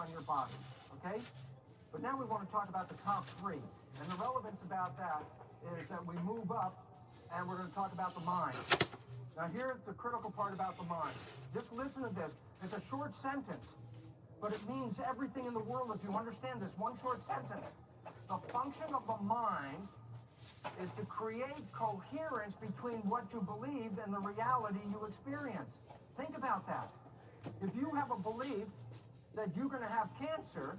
on your body, okay? But now we want to talk about the top three. And the relevance about that is that we move up and we're going to talk about the mind. Now here's the critical part about the mind. Just listen to this. It's a short sentence, but it means everything in the world if you understand this one short sentence. The function of the mind is to create coherence between what you believe and the reality you experience. Think about that. If you have a belief that you're going to have cancer,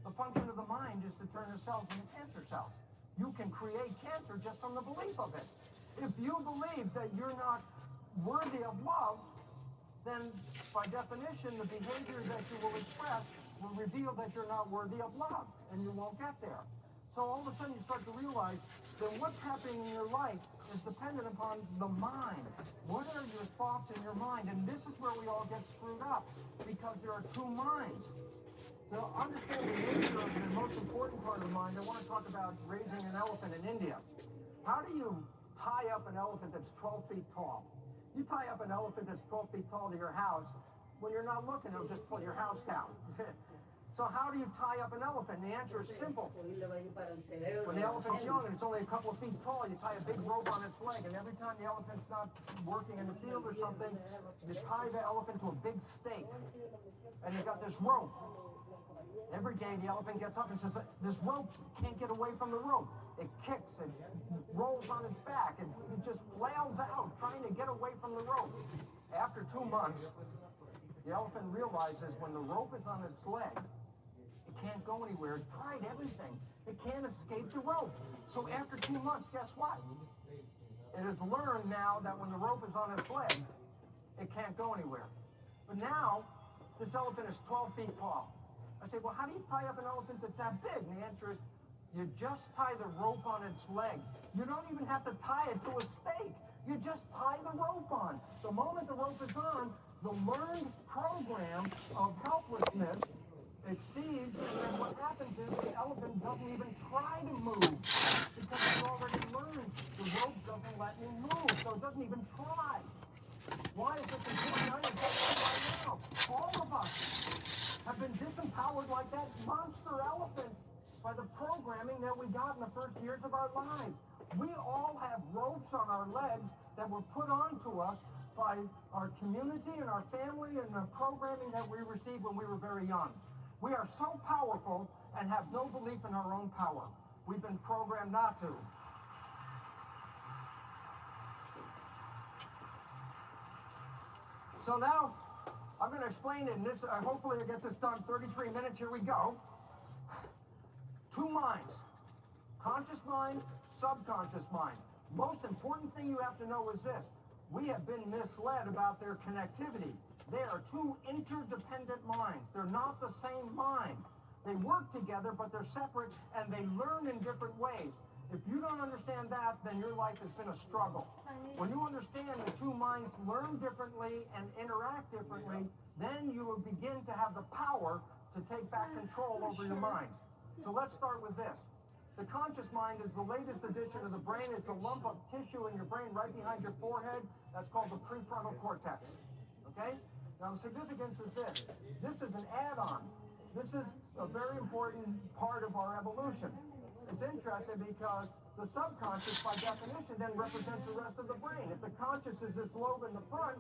the function of the mind is to turn the cells into cancer cells. You can create cancer just from the belief of it. If you believe that you're not worthy of love, then by definition, the behavior that you will express will reveal that you're not worthy of love, and you won't get there. So all of a sudden you start to realize that what's happening in your life is dependent upon the mind. What are your thoughts in your mind? And this is where we all get screwed up, because there are two minds. To understand the nature of the most important part of the mind, I want to talk about raising an elephant in India. How do you tie up an elephant that's 12 feet tall? You tie up an elephant that's 12 feet tall to your house, when you're not looking, it'll just pull your house down. So how do you tie up an elephant? And the answer is simple. When the elephant's young and it's only a couple of feet tall, you tie a big rope on its leg, and every time the elephant's not working in the field or something, you tie the elephant to a big stake. And you've got this rope. Every day the elephant gets up and says, this rope can't get away from the rope. It kicks and rolls on its back and it just flails out trying to get away from the rope. After 2 months, the elephant realizes when the rope is on its leg, it can't go anywhere. It tried everything. It can't escape the rope. So after 2 months, guess what? It has learned now that when the rope is on its leg, it can't go anywhere. But now, this elephant is 12 feet tall. I say, well, how do you tie up an elephant that's that big? And the answer is, you just tie the rope on its leg. You don't even have to tie it to a stake. You just tie the rope on. The moment the rope is on, the learned program of helplessness exceeds, and then what happens is the elephant doesn't even try to move because it's already learned the rope doesn't let me move, so it doesn't even try. Why is this important? I'm going to tell you right now. All of us have been disempowered like that monster elephant by the programming that we got in the first years of our lives. We all have ropes on our legs that were put onto us by our community and our family and the programming that we received when we were very young. We are so powerful and have no belief in our own power. We've been programmed not to. So now, I'm going to explain it in this, hopefully I'll get this done 33 minutes, here we go. Two minds, conscious mind, subconscious mind. Most important thing you have to know is this. We have been misled about their connectivity. They are two interdependent minds. They're not the same mind. They work together, but they're separate, and they learn in different ways. If you don't understand that, then your life has been a struggle. When you understand the two minds learn differently and interact differently, then you will begin to have the power to take back control over your minds. So let's start with this. The conscious mind is the latest addition to the brain. It's a lump of tissue in your brain right behind your forehead. That's called the prefrontal cortex. Okay? Now the significance is this. This is an add-on. This is a very important part of our evolution. It's interesting because the subconscious, by definition, then represents the rest of the brain. If the conscious is this lobe in the front,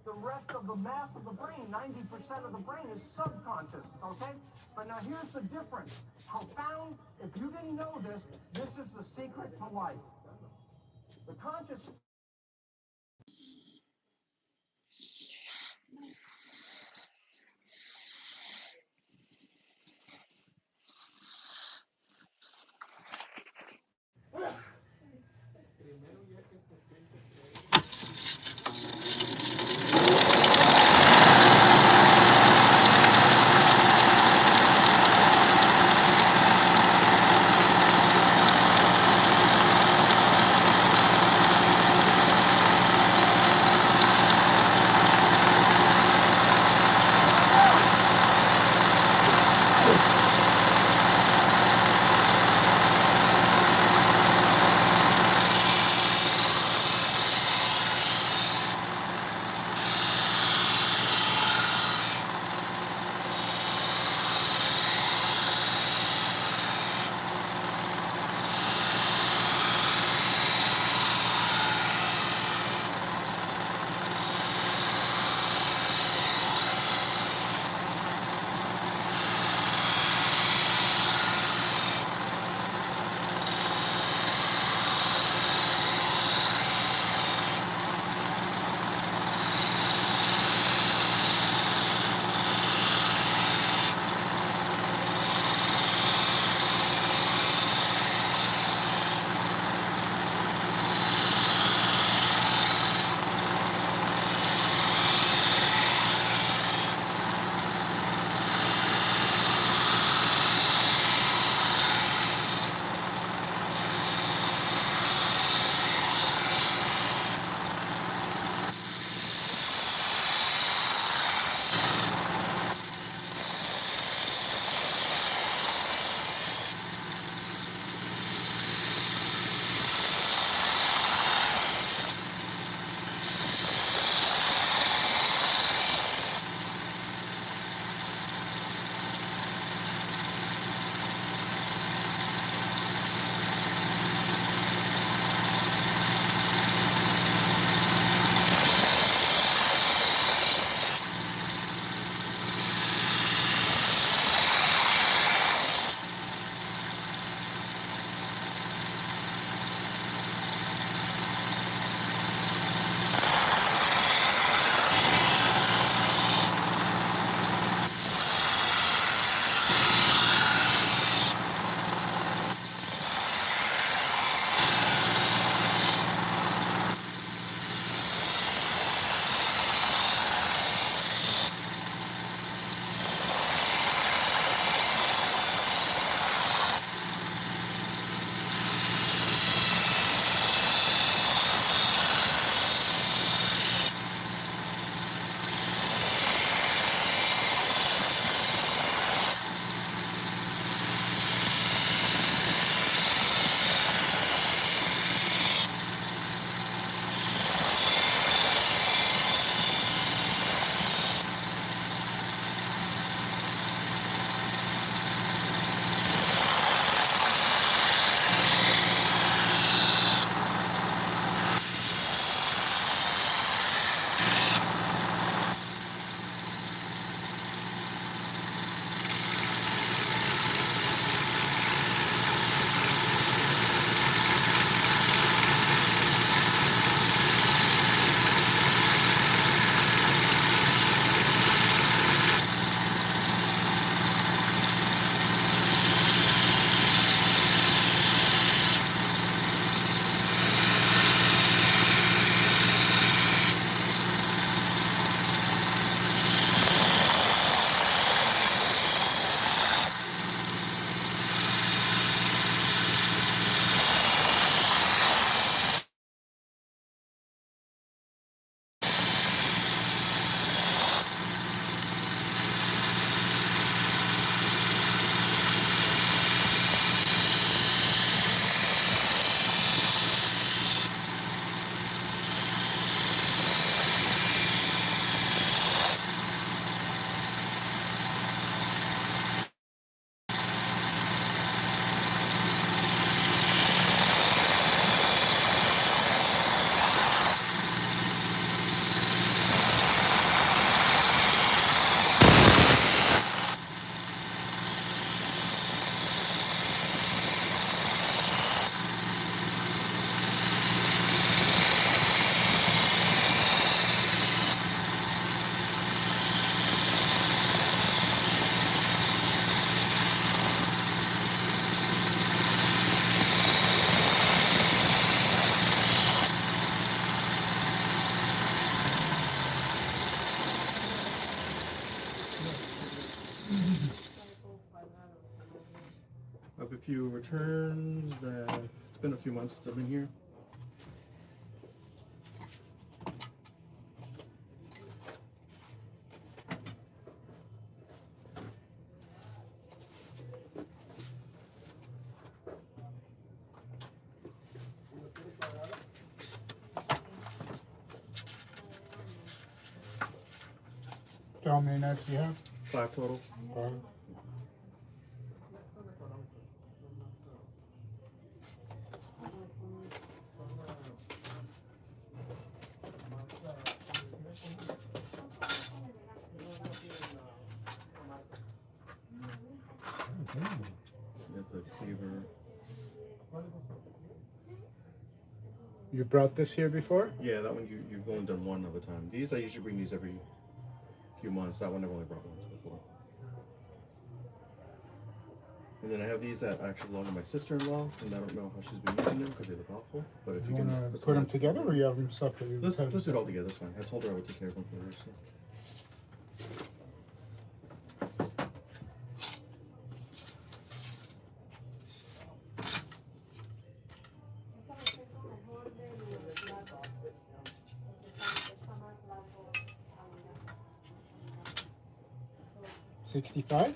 the rest of the mass of the brain, 90% of the brain, is subconscious, okay? But now here's the difference. Profound, if you didn't know this, this is the secret to life. The conscious... have a few returns that it's been a few months since I've been here. How many nights do you have? 5 total. 5. It's a cleaver. You brought this here before? Yeah, that one you've only done one other time. These I usually bring these every few months. That one I've only brought once before. And then I have these that actually belong to my sister-in-law, and I don't know how she's been using them because they look awful. But if You want to put them together, or you have them separate? let's do it all together. It's fine. I told her I would take care of them for her. So. $65? Okay.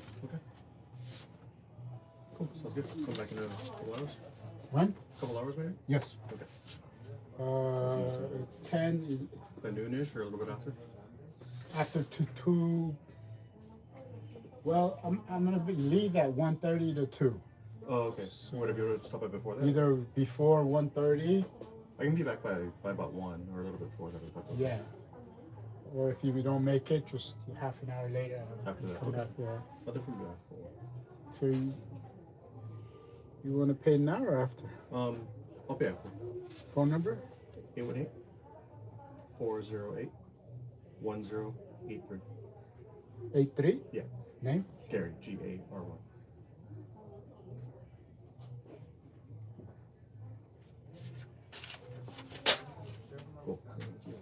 Cool. Sounds good. Come back in a couple hours. When? Couple hours maybe. Yes. Okay. It's 10 By noonish or a little bit after. after 2. Well, I'm gonna leave at 1:30 to 2. Oh, okay. So would I be able to stop by before that? Either before 1:30, I can be back by about 1 or a little bit before that if that's okay. yeah. Or if you don't make it, just half an hour later. After that, Come okay. back, yeah. I'll definitely be back. So you want to pay now or after? I'll pay after. Phone number? 818-408-1083. 83? Yeah. Name? Gary, G-A-R-Y. Cool. Thank you.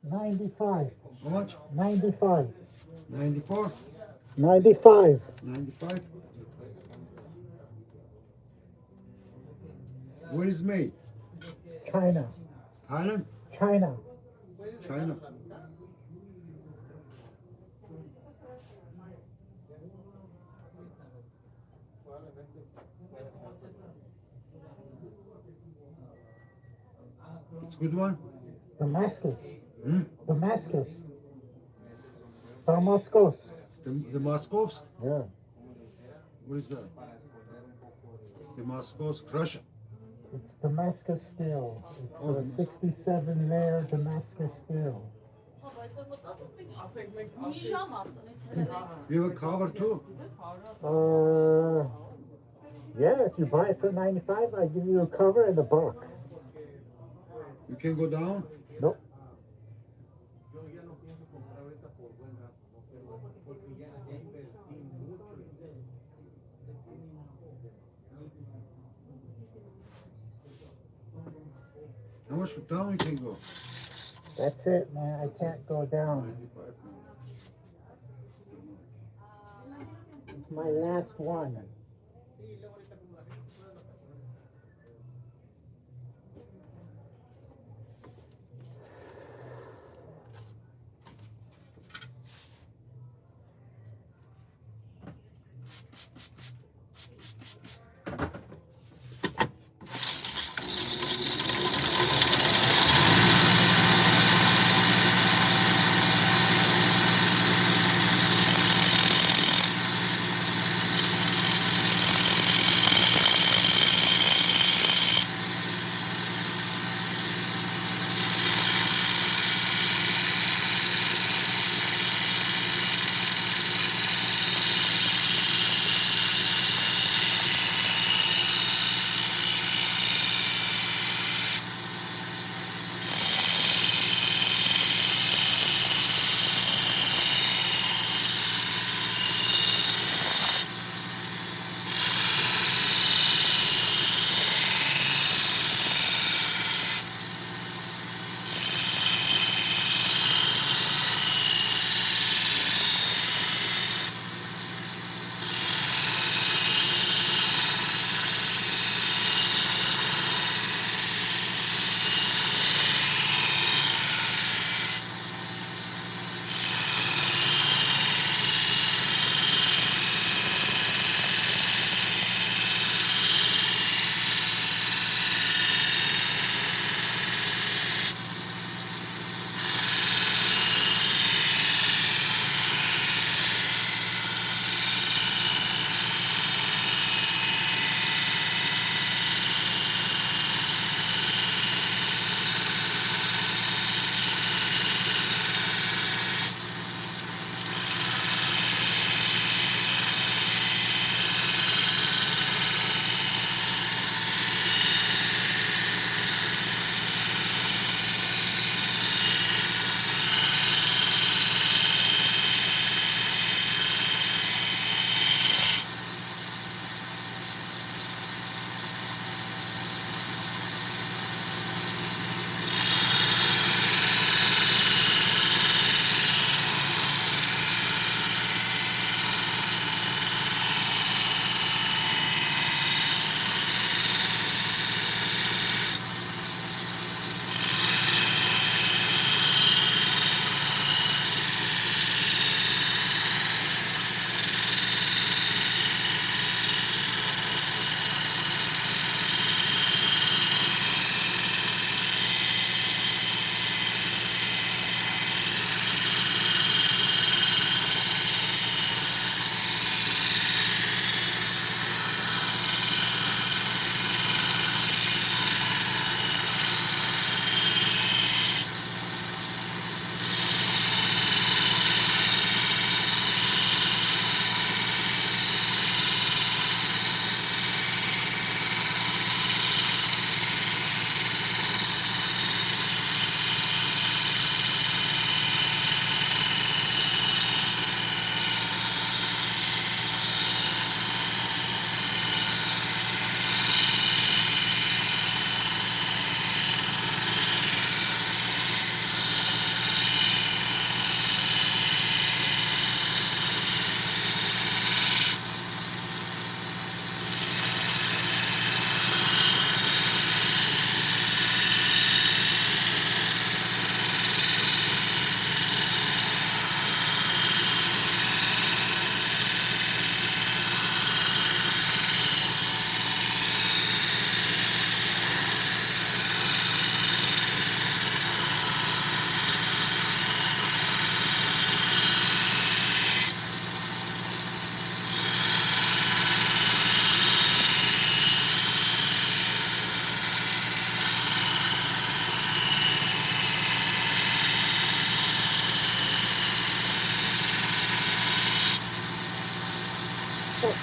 95. How much? 95. 94? 95. 95? Where is made? China. Thailand? China. China? It's a good one? Damascus. Hmm? Damascus. Damascus. The Moscows? Yeah. What is that? The Moscows? Russia? It's Damascus steel. It's Oh, a 67 layer Damascus steel. You have a cover too? Yeah, if you buy it for 95, I give you a cover and a box. You can go down? Nope. How much down you can go? That's it, man. I can't go down. It's my last one.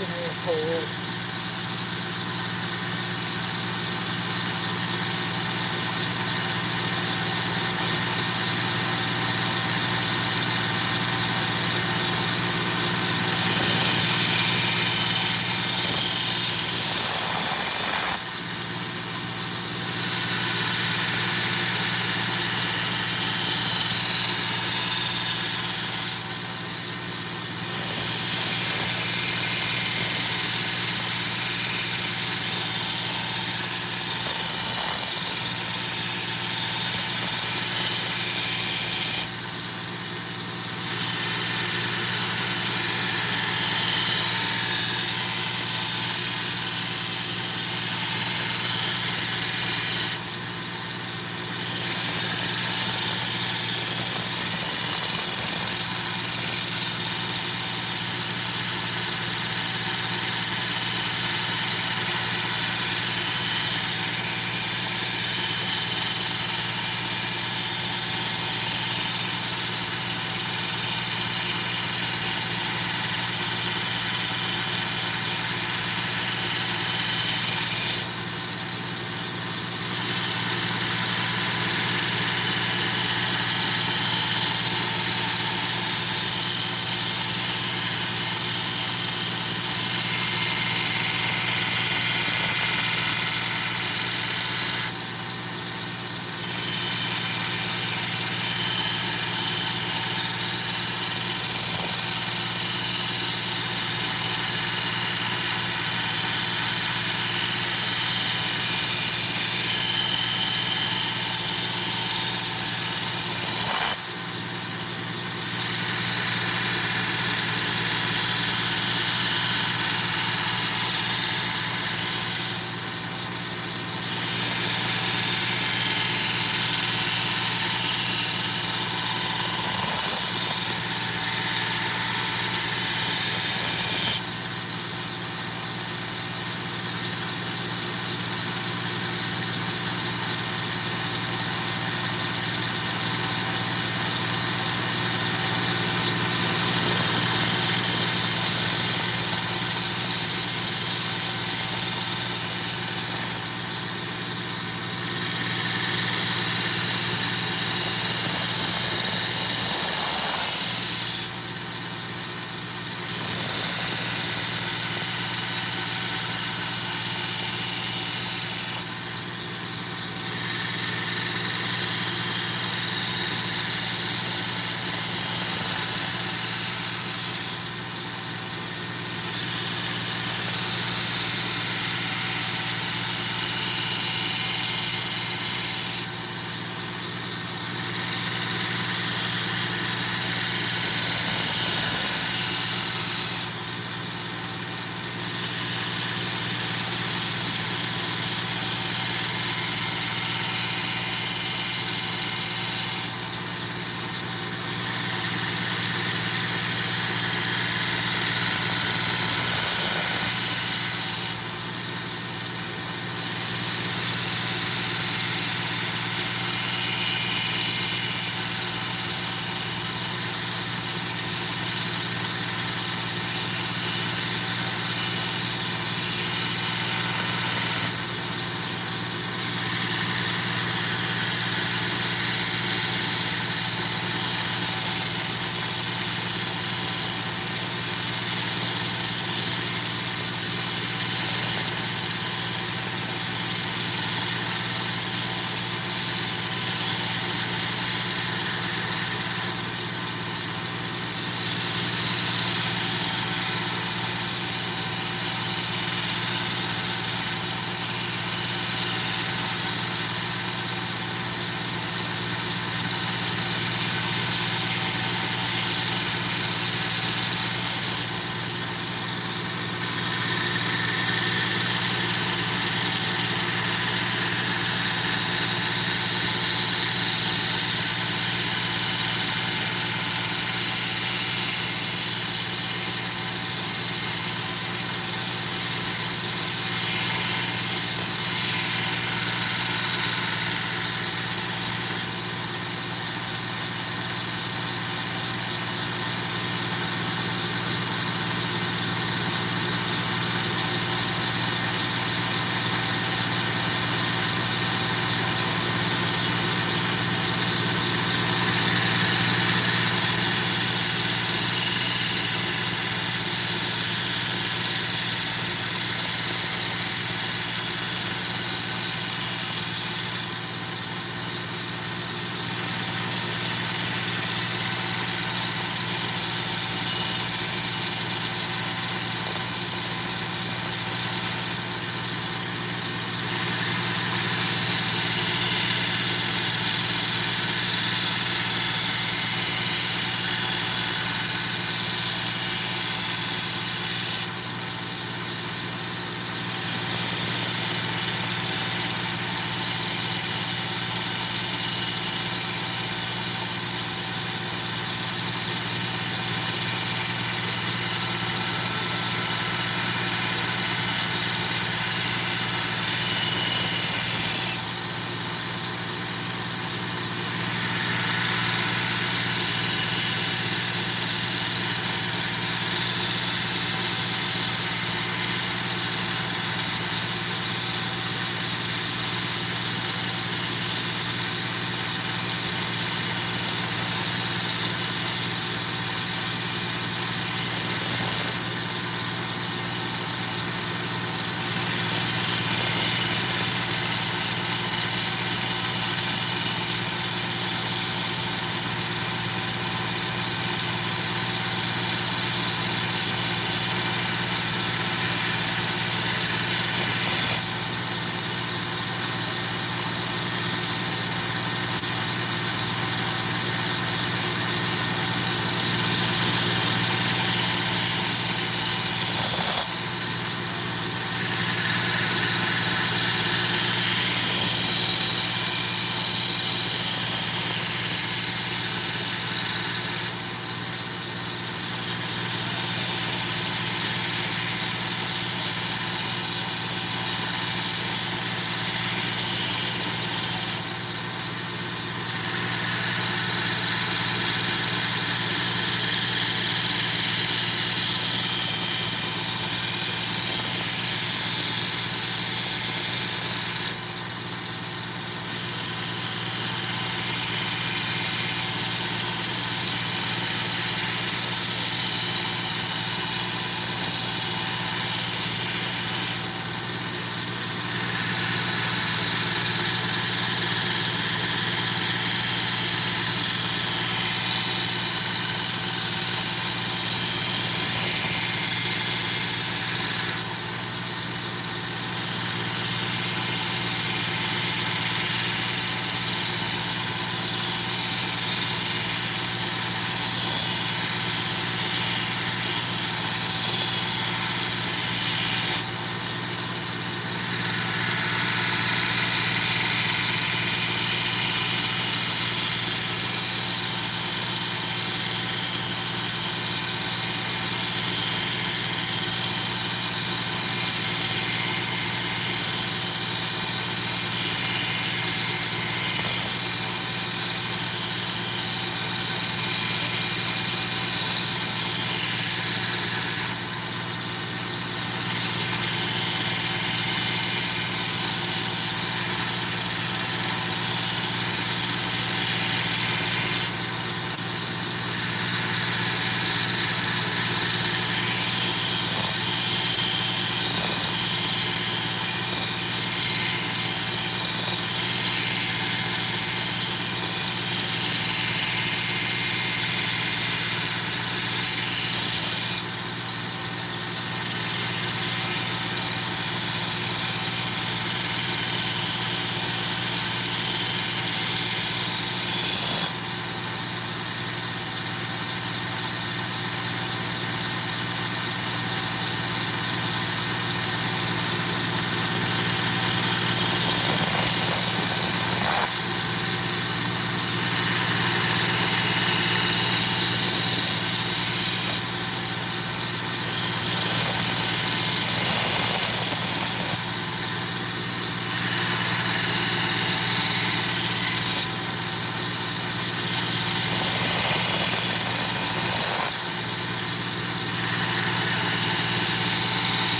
fucking asshole.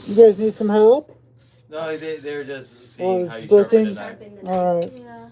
You guys need some help? No, they're just seeing how you just sharpen the looking? knife. Sharpen the knife. Alright. Yeah.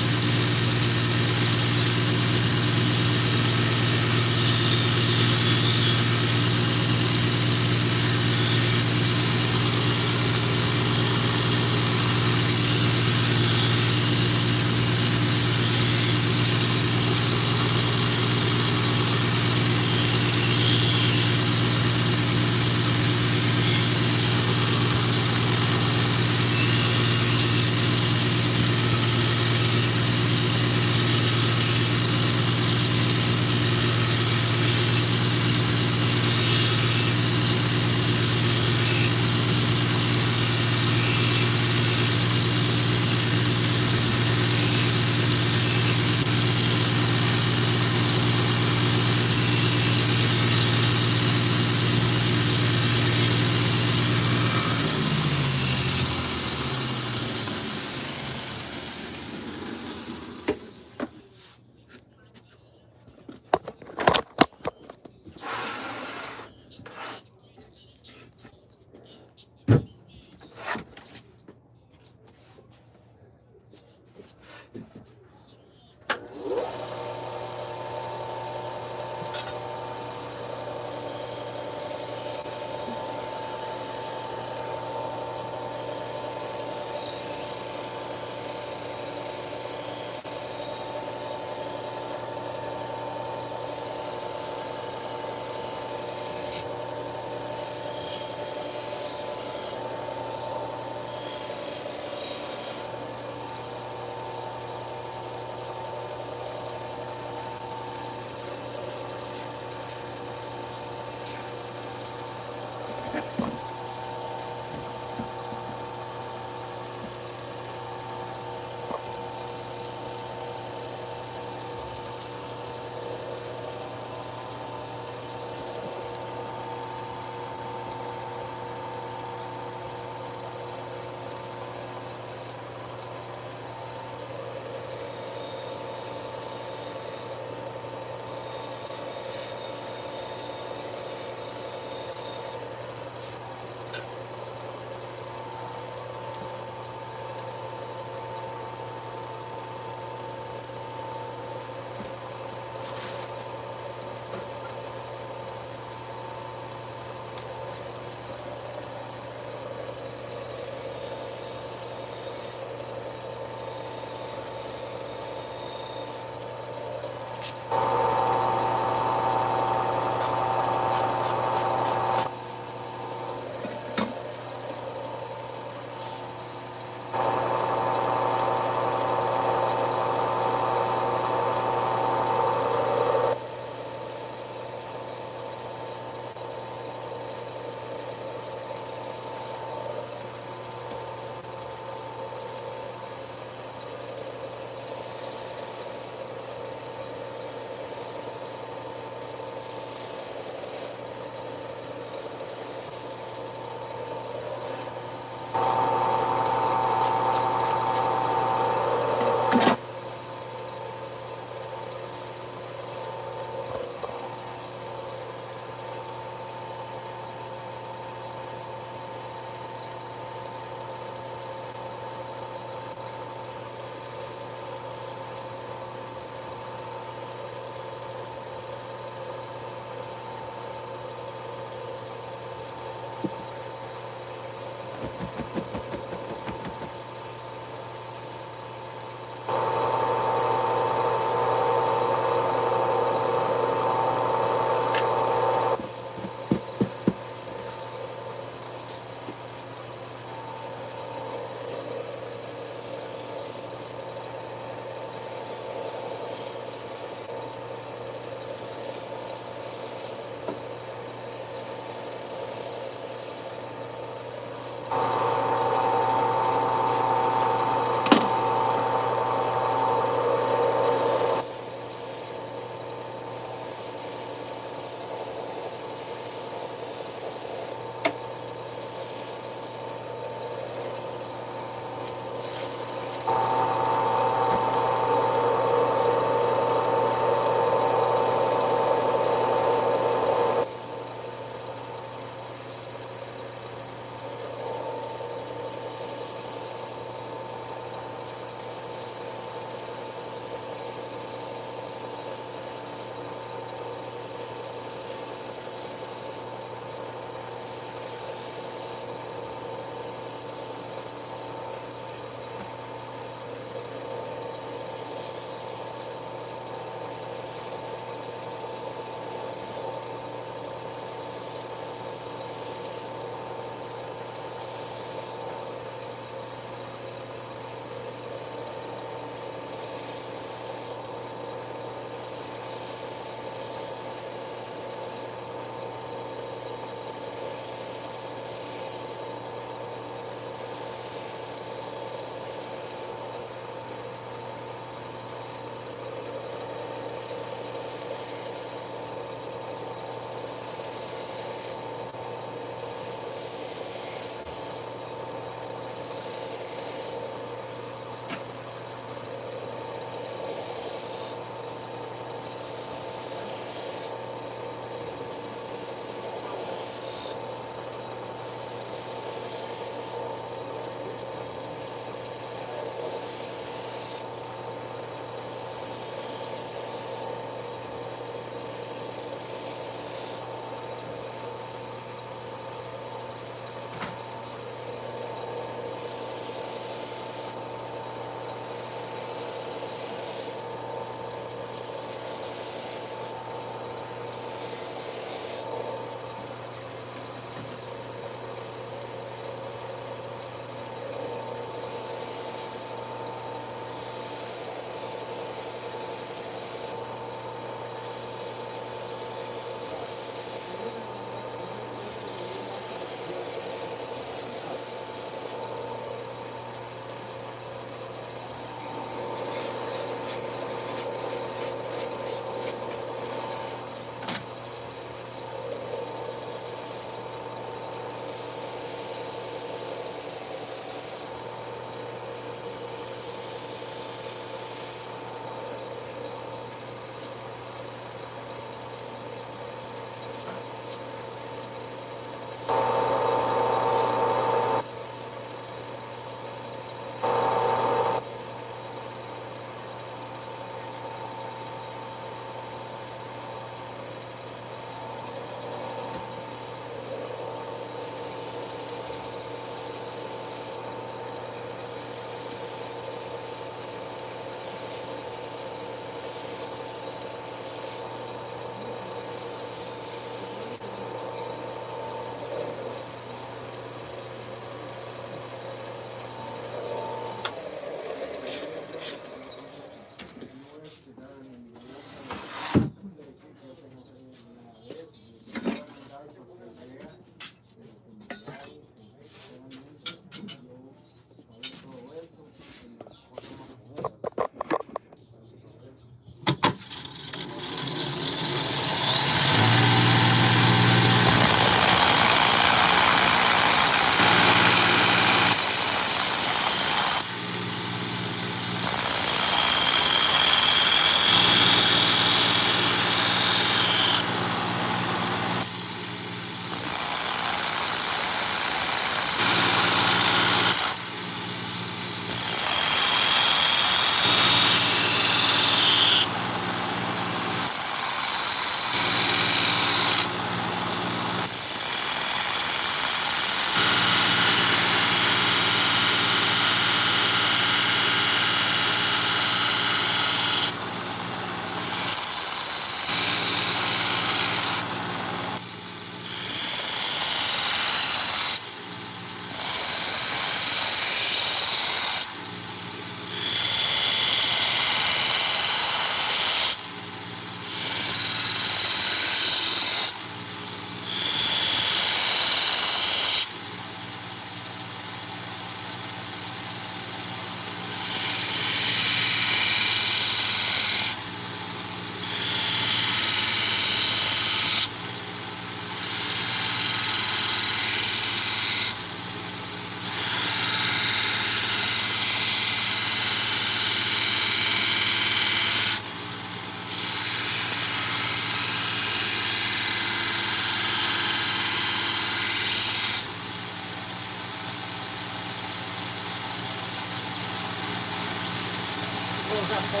at 4?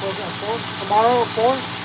Closing at 4? Tomorrow at 4?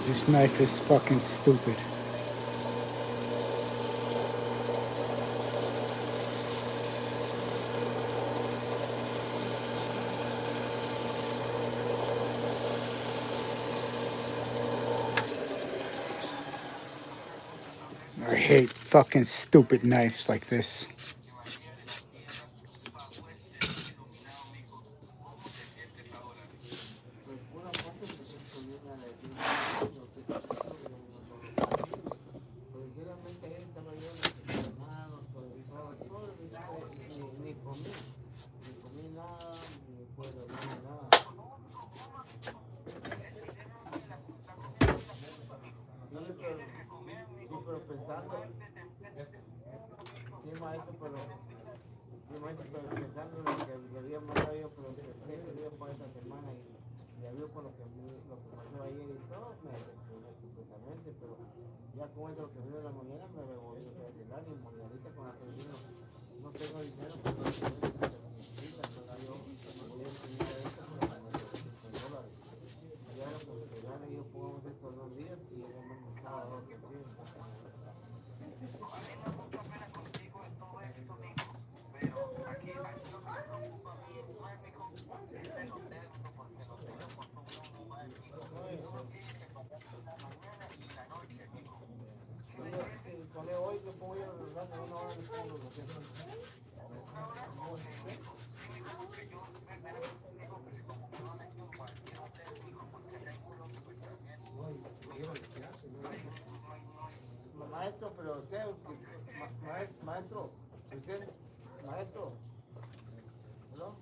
This knife is fucking stupid. I hate fucking stupid knives like this. Maestro, pero usted, maestro, usted, maestro, ¿no?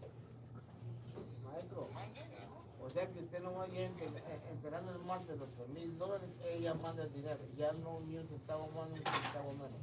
Maestro, o sea que usted no va a ir enterando el martes los $3,000, ella manda el dinero, ya no ni un centavo más ni un centavo menos.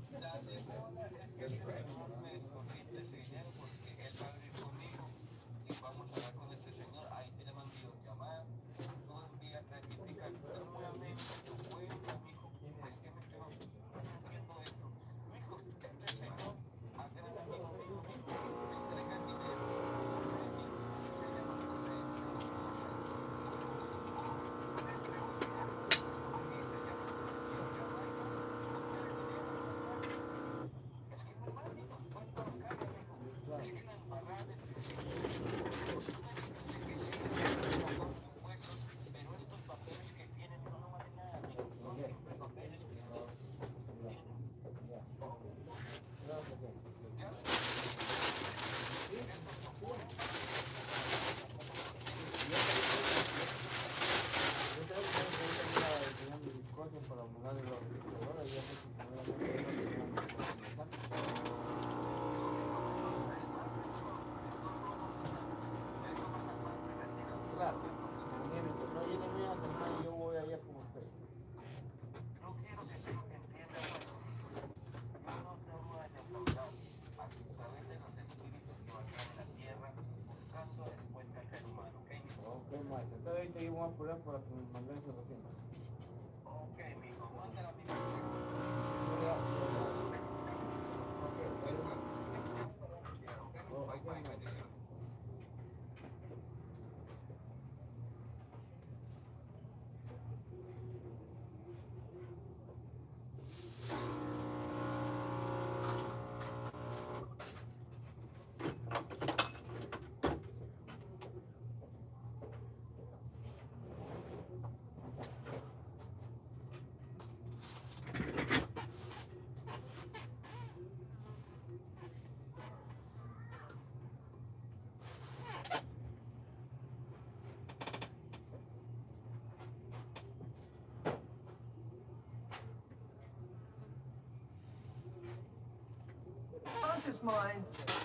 Entonces yo voy a apurar para que me manden ese recibo. Ok, mi hijo, manda la misma. conscious mind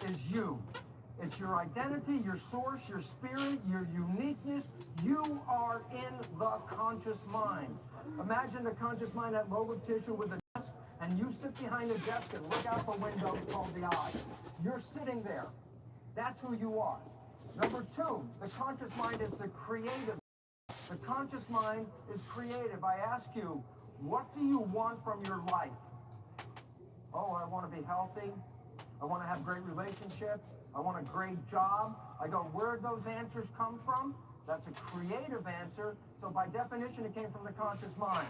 is you. It's your identity, your source, your spirit, your uniqueness. You are in the conscious mind. Imagine the conscious mind, that lobe of tissue with a desk, and you sit behind a desk and look out the window called the eye. You're sitting there. That's who you are. Number two, the conscious mind is the creative. The conscious mind is creative. I ask you, what do you want from your life? Oh, I want to be healthy. I want to have great relationships. I want a great job. I go, where do those answers come from? That's a creative answer. So by definition, it came from the conscious mind.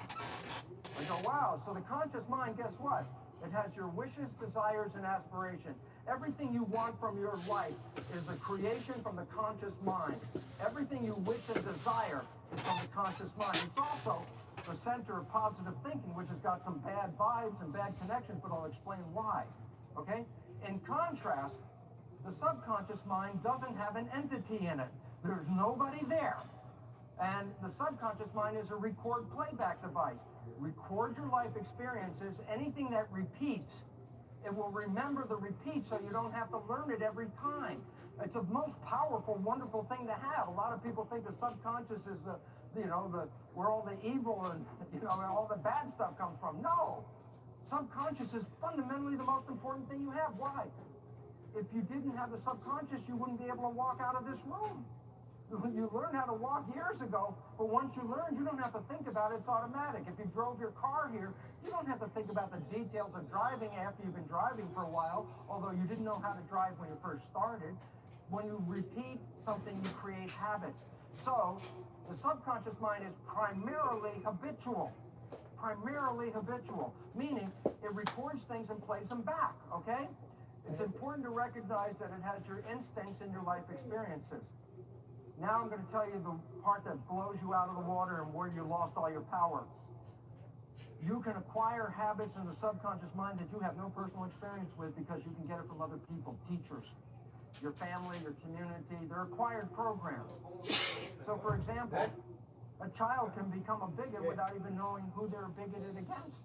I go, wow. So the conscious mind, guess what? It has your wishes, desires, and aspirations. Everything you want from your life is a creation from the conscious mind. Everything you wish and desire is from the conscious mind. It's also the center of positive thinking, which has got some bad vibes and bad connections, but I'll explain why. Okay? In contrast, the subconscious mind doesn't have an entity in it. There's nobody there. And the subconscious mind is a record playback device. Record your life experiences. Anything that repeats, it will remember the repeat so you don't have to learn it every time. It's a most powerful, wonderful thing to have. A lot of people think the subconscious is where all the evil and all the bad stuff comes from. No. Subconscious is fundamentally the most important thing you have. Why? If you didn't have the subconscious, you wouldn't be able to walk out of this room. You learned how to walk years ago, but once you learned, you don't have to think about it. It's automatic. If you drove your car here, you don't have to think about the details of driving after you've been driving for a while, although you didn't know how to drive when you first started. When you repeat something, you create habits. So the subconscious mind is primarily habitual. Primarily habitual, meaning it records things and plays them back, okay? It's important to recognize that it has your instincts in your life experiences. Now I'm going to tell you the part that blows you out of the water and where you lost all your power. You can acquire habits in the subconscious mind that you have no personal experience with because you can get it from other people, teachers, your family, your community. They're acquired programs. So for example, a child can become a bigot without even knowing who they're bigoted against.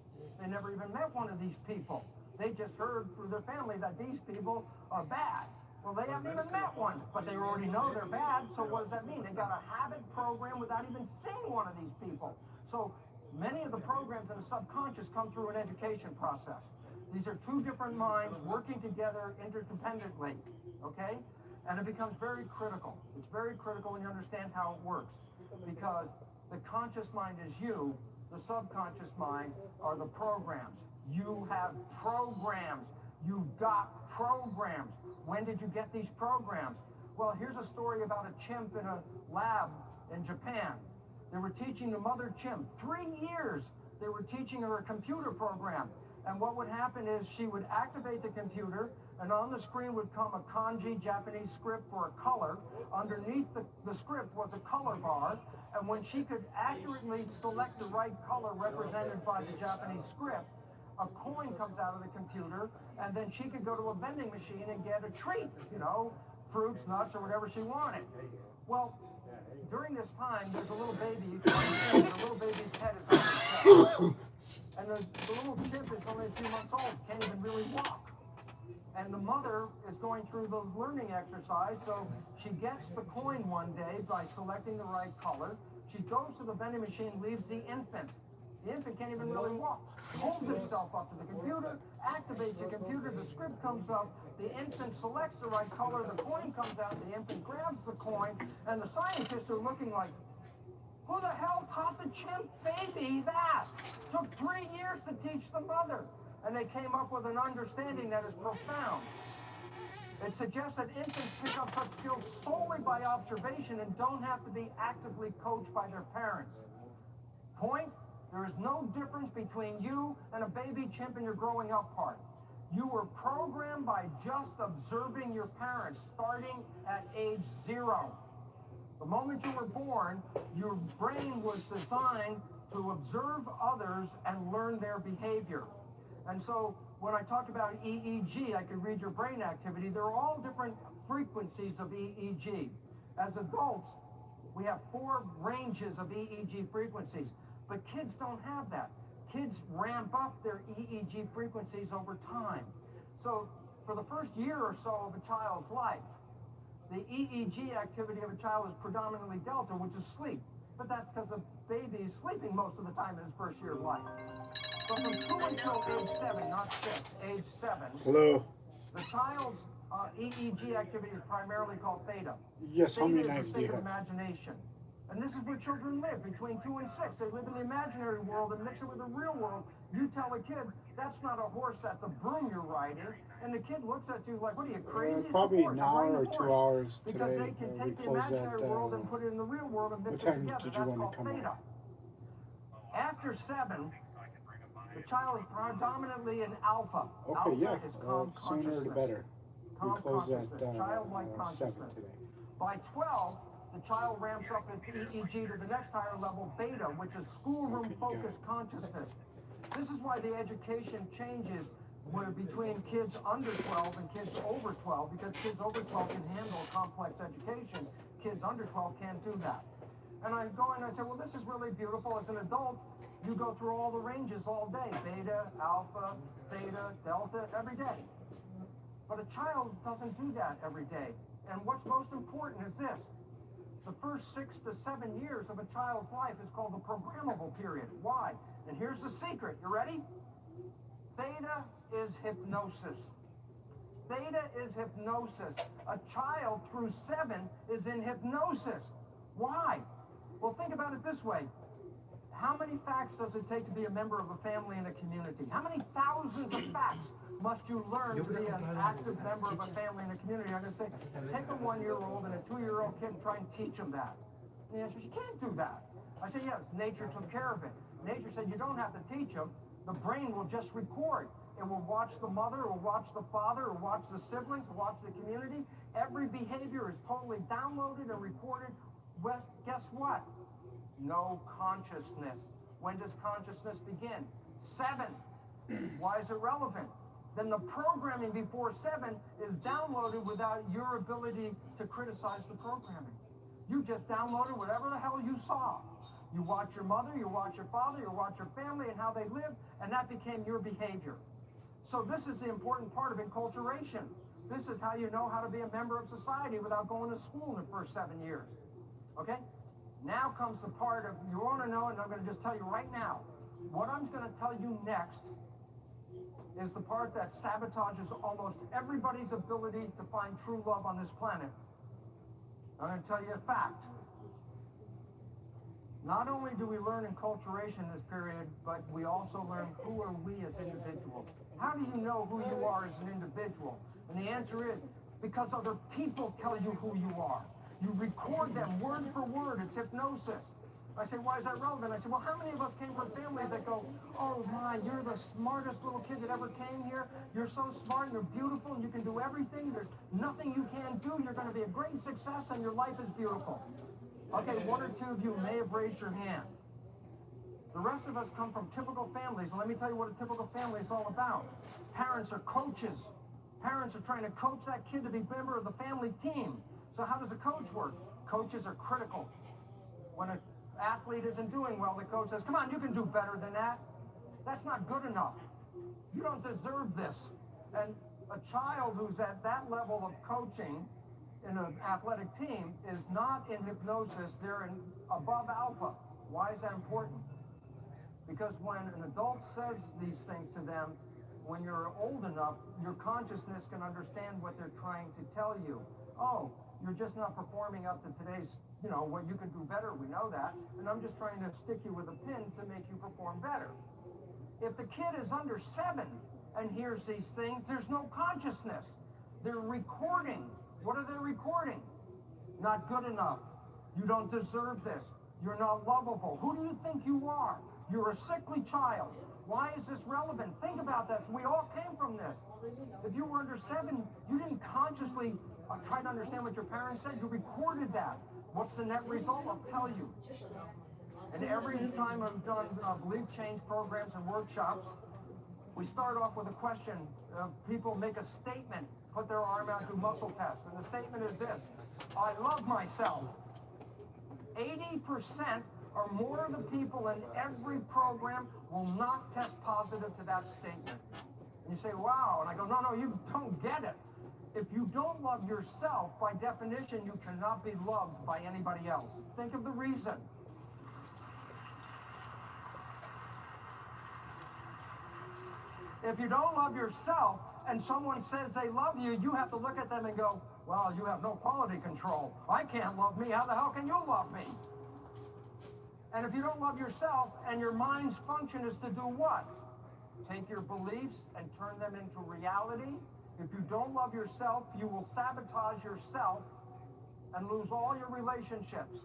They never even met one of these people. They just heard through their family that these people are bad. Well, they haven't even met one, but they already know they're bad. So what does that mean? They got a habit program without even seeing one of these people. So many of the programs in the subconscious come through an education process. These are two different minds working together interdependently, okay? And it becomes very critical. It's very critical when you understand how it works, because the conscious mind is you, the subconscious mind are the programs. You have programs. You got programs. When did you get these programs? Well, here's a story about a chimp in a lab in Japan. They were teaching the mother chimp, 3 years, they were teaching her a computer program. And what would happen is she would activate the computer, and on the screen would come a kanji Japanese script for a color. Underneath the script was a color bar, and when she could accurately select the right color represented by the Japanese script, a coin comes out of the computer, and then she could go to a vending machine and get a treat, fruits, nuts, or whatever she wanted. Well, during this time, there's a little baby, the little baby's head is on the chest. And the little chimp is only a few months old, can't even really walk. And the mother is going through the learning exercise, so she gets the coin one day by selecting the right color. She goes to the vending machine, leaves the infant. The infant can't even really walk. Holds himself up to the computer, activates the computer, the script comes up, the infant selects the right color, the coin comes out, the infant grabs the coin, and the scientists are looking like, who the hell taught the chimp baby that? Took 3 years to teach the mother. And they came up with an understanding that is profound. It suggests that infants pick up such skills solely by observation and don't have to be actively coached by their parents. Point? There is no difference between you and a baby chimp in your growing up part. You were programmed by just observing your parents starting at age 0. The moment you were born, your brain was designed to observe others and learn their behavior. And so when I talk about EEG, I can read your brain activity. There are all different frequencies of EEG. As adults, we have 4 ranges of EEG frequencies, but kids don't have that. Kids ramp up their EEG frequencies over time. So For the first year or so of a child's life, the EEG activity of a child is predominantly delta, which is sleep. But that's because the baby is sleeping most of the time in his first year of life. But from 2 until age 7, not 6, age 7, Hello. the child's EEG activity is primarily called theta. Yes, how many Theta is knives a do you state of have? imagination. And this is where children live, between 2 and 6. They live in the imaginary world and mix it with the real world. You tell a kid, that's not a horse, that's a broom you're riding. And the kid looks at you like, what are you, crazy? It's a Probably horse, an I'm riding hour a or 2 horse. hours Because today. they can We take the close imaginary at, world and put it in the real world and mix what it time together. did you That's want to called come theta. out? After 7, the child is predominantly an alpha. Okay, Alpha yeah. is calm Sooner the consciousness. better. We Calm close at consciousness, childlike 7 consciousness. today. By 12, the child ramps up its EEG to the next higher level, beta, which is schoolroom focused consciousness. This is why the education changes between kids under 12 and kids over 12, because kids over 12 can handle complex education. Kids under 12 can't do that. And I go in and I say, well, this is really beautiful. As an adult, you go through all the ranges all day, beta, alpha, theta, delta, every day. But a child doesn't do that every day. And what's most important is this. The first 6 to 7 years of a child's life is called the programmable period. Why? And here's the secret. You ready? Theta is hypnosis. Theta is hypnosis. A child through 7 is in hypnosis. Why? Well, think about it this way. How many facts does it take to be a member of a family and a community? How many thousands of facts must you learn to be an active member of a family and a community? I'm going to say, take a 1-year-old and a 2-year-old kid and try and teach them that. And the answer is, you can't do that. I say, yes, nature took care of it. Nature said you don't have to teach them. The brain will just record. It will watch the mother, it will watch the father, it will watch the siblings, it will watch the community. Every behavior is totally downloaded and recorded. Guess what? No consciousness. When does consciousness begin? 7. Why is it relevant? Then the programming before 7 is downloaded without your ability to criticize the programming. You just downloaded whatever the hell you saw. You watch your mother, you watch your father, you watch your family and how they live, and that became your behavior. So this is the important part of enculturation. This is how you know how to be a member of society without going to school in the first 7 years. Okay? Now comes the part of, you want to know, and I'm going to just tell you right now, what I'm going to tell you next is the part that sabotages almost everybody's ability to find true love on this planet. I'm going to tell you a fact. Not only do we learn enculturation in this period, but we also learn who are we as individuals. How do you know who you are as an individual? And the answer is, because other people tell you who you are. You record them word for word. It's hypnosis. I say, why is that relevant? I say, well, how many of us came from families that go, oh my, you're the smartest little kid that ever came here. You're so smart and you're beautiful and you can do everything. There's nothing you can't do. You're going to be a great success and your life is beautiful. Okay, 1 or 2 of you may have raised your hand. The rest of us come from typical families. And let me tell you what a typical family is all about. Parents are coaches. Parents are trying to coach that kid to be a member of the family team. So how does a coach work? Coaches are critical. When an athlete isn't doing well, the coach says, come on, you can do better than that. That's not good enough. You don't deserve this. And a child who's at that level of coaching in an athletic team is not in hypnosis, they're in above alpha. Why is that important? Because when an adult says these things to them, when you're old enough, your consciousness can understand what they're trying to tell you. Oh, you're just not performing up to today's, what you could do better, we know that, and I'm just trying to stick you with a pin to make you perform better. If the kid is under 7 and hears these things, there's no consciousness. They're recording. What are they recording? Not good enough. You don't deserve this. You're not lovable. Who do you think you are? You're a sickly child. Why is this relevant? Think about this. We all came from this. If you were under 7, you didn't consciously try to understand what your parents said. You recorded that. What's the net result? I'll tell you. And every time I've done belief change programs and workshops, we start off with a question. People make a statement, put their arm out, do muscle tests. And the statement is this: I love myself. 80% or more of the people in every program will not test positive to that statement. And you say, wow. And I go, no, no, you don't get it. If you don't love yourself, by definition, you cannot be loved by anybody else. Think of the reason. If you don't love yourself and someone says they love you, you have to look at them and go, well, you have no quality control. I can't love me. How the hell can you love me? And if you don't love yourself and your mind's function is to do what? Take your beliefs and turn them into reality. If you don't love yourself, you will sabotage yourself and lose all your relationships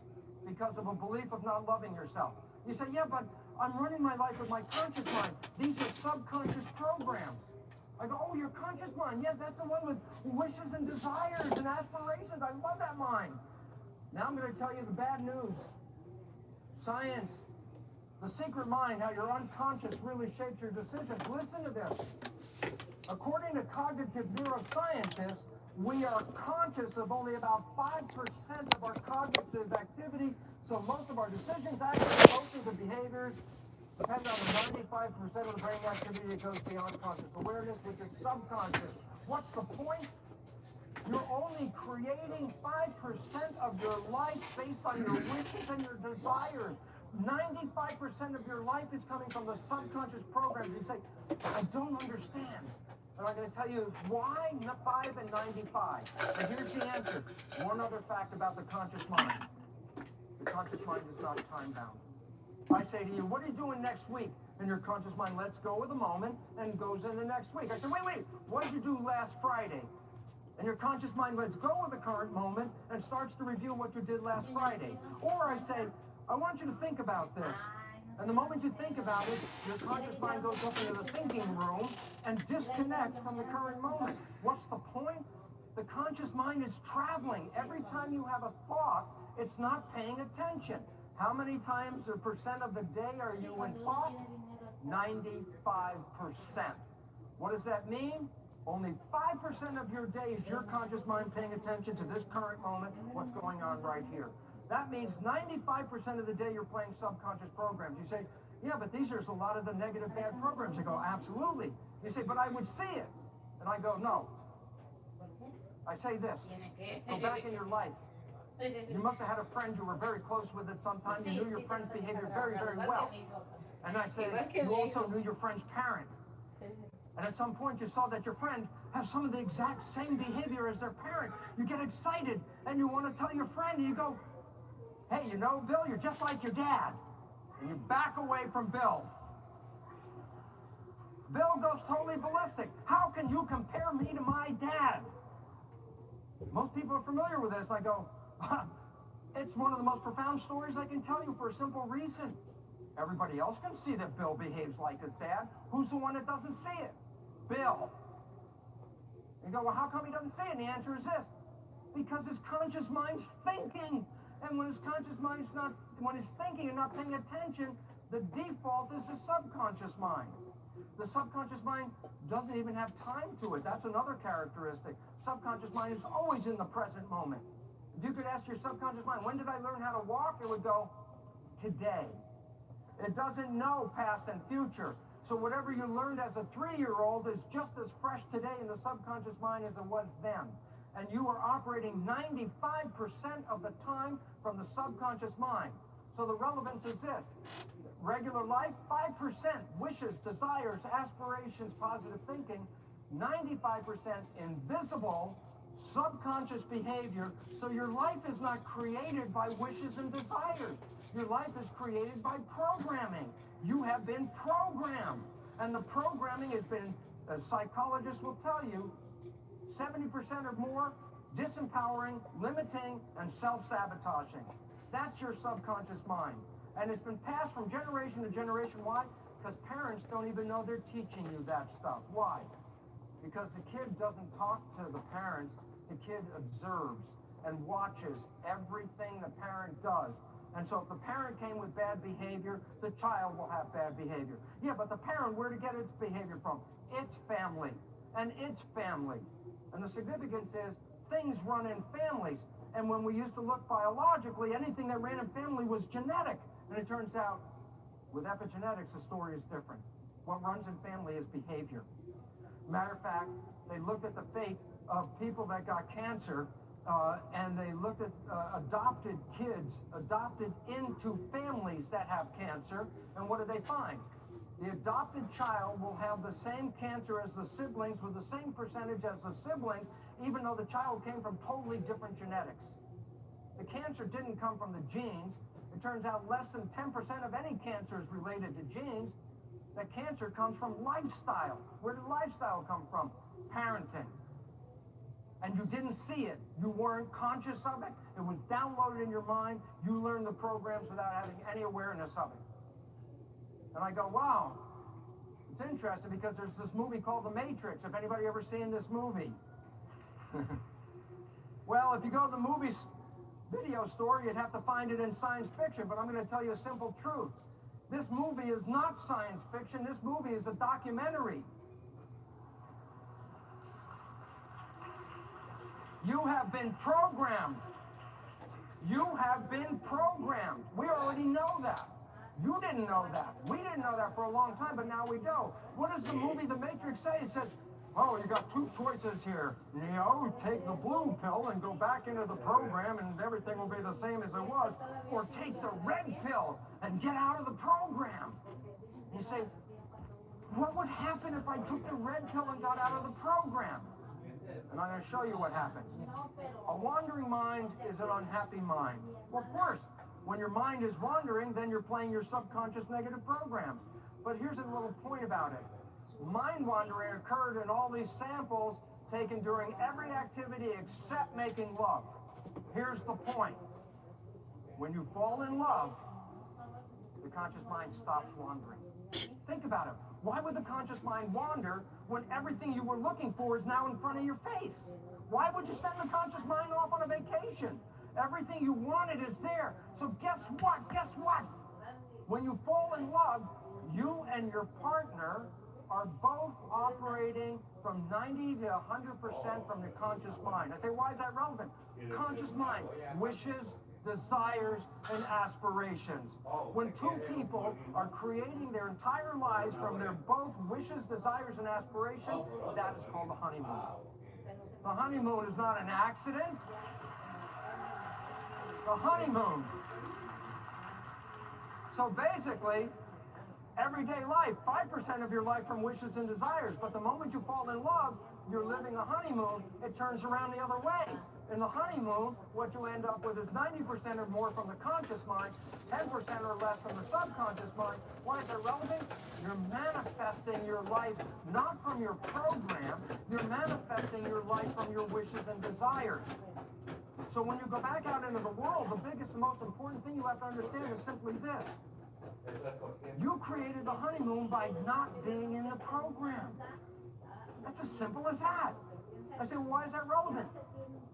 because of a belief of not loving yourself. You say, yeah, but I'm running my life with my conscious mind. These are subconscious programs. I go, oh, your conscious mind. Yes, that's the one with wishes and desires and aspirations. I love that mind. Now I'm going to tell you the bad news. Science, the secret mind, how your unconscious really shapes your decisions. Listen to this. According to cognitive neuroscientists, we are conscious of only about 5% of our cognitive activity. So most of our decisions, actions, emotions, and behaviors depend on the 95% of the brain activity that goes beyond conscious awareness, which is subconscious. What's the point? You're only creating 5% of your life based on your wishes and your desires. 95% of your life is coming from the subconscious programs. You say, I don't understand. And I'm going to tell you why 5 and 95. And here's the answer. One other fact about the conscious mind. The conscious mind is not time-bound. I say to you, what are you doing next week? And your conscious mind lets go of the moment and goes into next week. I say, wait, what did you do last Friday? And your conscious mind lets go of the current moment and starts to review what you did last Friday. Or I say, I want you to think about this. And the moment you think about it, your conscious mind goes up into the thinking room and disconnects from the current moment. What's the point? The conscious mind is traveling. Every time you have a thought, it's not paying attention. How many times or percent of the day are you in thought? 95%. What does that mean? Only 5% of your day is your conscious mind paying attention to this current moment, what's going on right here. That means 95% of the day you're playing subconscious programs. You say, yeah, but these are a lot of the negative, bad programs. You go, absolutely. You say, but I would see it. And I go, no. I say this, go back in your life. You must have had a friend you were very close with at some time. You knew your friend's behavior very, very well. And I say, you also knew your friend's parent. And at some point you saw that your friend has some of the exact same behavior as their parent. You get excited and you want to tell your friend and you go, hey, you know, Bill, you're just like your dad. And you back away from Bill. Bill goes totally ballistic. How can you compare me to my dad? Most people are familiar with this. And I go, it's one of the most profound stories I can tell you for a simple reason. Everybody else can see that Bill behaves like his dad. Who's the one that doesn't see it? Bill. You go, well, how come he doesn't see it? And the answer is this. Because his conscious mind's thinking. And when his conscious mind's not, when he's thinking and not paying attention, the default is the subconscious mind. The subconscious mind doesn't even have time to it. That's another characteristic. Subconscious mind is always in the present moment. If you could ask your subconscious mind, when did I learn how to walk? It would go, today. It doesn't know past and future. So whatever you learned as a 3-year-old is just as fresh today in the subconscious mind as it was then. And you are operating 95% of the time from the subconscious mind. So the relevance is this. Regular life, 5%. Wishes, desires, aspirations, positive thinking. 95% invisible, subconscious behavior. So your life is not created by wishes and desires. Your life is created by programming. You have been programmed. And the programming has been, as psychologists will tell you, 70% or more disempowering, limiting, and self-sabotaging. That's your subconscious mind. And it's been passed from generation to generation. Why? Because parents don't even know they're teaching you that stuff. Why? Because the kid doesn't talk to the parents. The kid observes and watches everything the parent does. And so if the parent came with bad behavior, the child will have bad behavior. Yeah, but the parent, where to get its behavior from? Its family. And its family. And the significance is things run in families. And when we used to look biologically, anything that ran in family was genetic. And it turns out, with epigenetics, the story is different. What runs in family is behavior. Matter of fact, they looked at the fate of people that got cancer, and they looked at adopted kids adopted into families that have cancer, and what did they find? The adopted child will have the same cancer as the siblings with the same percentage as the siblings, even though the child came from totally different genetics. The cancer didn't come from the genes. It turns out less than 10% of any cancer is related to genes. That cancer comes from lifestyle. Where did lifestyle come from? Parenting. And you didn't see it. You weren't conscious of it. It was downloaded in your mind. You learned the programs without having any awareness of it. And I go, wow, it's interesting because there's this movie called The Matrix. If anybody ever seen this movie? Well, if you go to the movie video store, you'd have to find it in science fiction, but I'm going to tell you a simple truth. This movie is not science fiction. This movie is a documentary. You have been programmed. You have been programmed. We already know that. You didn't know that. We didn't know that for a long time, but now we do. What does the movie The Matrix say? It says, oh, you got two choices here. Neo, take the blue pill and go back into the program and everything will be the same as it was. Or take the red pill and get out of the program. You say, what would happen if I took the red pill and got out of the program? And I'm going to show you what happens. A wandering mind is an unhappy mind. Well, of course, when your mind is wandering, then you're playing your subconscious negative programs. But here's a little point about it. Mind wandering occurred in all these samples taken during every activity except making love. Here's the point. When you fall in love, the conscious mind stops wandering. Think about it. Why would the conscious mind wander when everything you were looking for is now in front of your face? Why would you send the conscious mind off on a vacation? Everything you wanted is there. So guess what? Guess what? When you fall in love, you and your partner are both operating from 90 to 100% from the conscious mind. I say, why is that relevant? Conscious mind, wishes, desires, and aspirations. When two people are creating their entire lives from their both wishes, desires, and aspirations, that is called the honeymoon. The honeymoon is not an accident. The honeymoon. So basically, everyday life, 5% of your life from wishes and desires. But the moment you fall in love, you're living a honeymoon, it turns around the other way. In the honeymoon, what you end up with is 90% or more from the conscious mind, 10% or less from the subconscious mind. Why is that relevant? You're manifesting your life not from your program, you're manifesting your life from your wishes and desires. So when you go back out into the world, the biggest and most important thing you have to understand is simply this. You created the honeymoon by not being in the program. That's as simple as that. I say, well, why is that relevant?